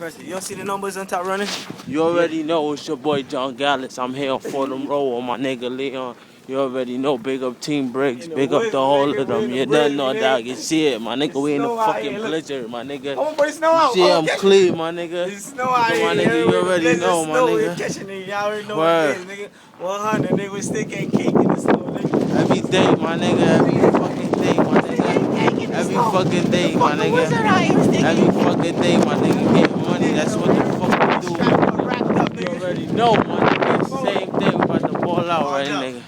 You don't see the numbers on top running? You already know it's your boy John Gallus. I'm here on Fordham Road with my nigga Leon. You already know, big up Team Briggs, big up the whole of them. You done know that. You see it, my nigga. We in the fucking blizzard, my nigga. I'm gonna put the snow out. See, I'm clean, my nigga. It's snow out here. My nigga, you already know, my nigga. Catching it. Y'all already know what it is, nigga. 100, nigga. We stick and cake in the snow, nigga. Every day, my nigga. Every fucking day, my nigga. Every fucking day, my nigga. Every fucking day, my nigga. Getting money, that's what the fuck we do. You already know, my nigga. Same thing, we about to ball out right, nigga.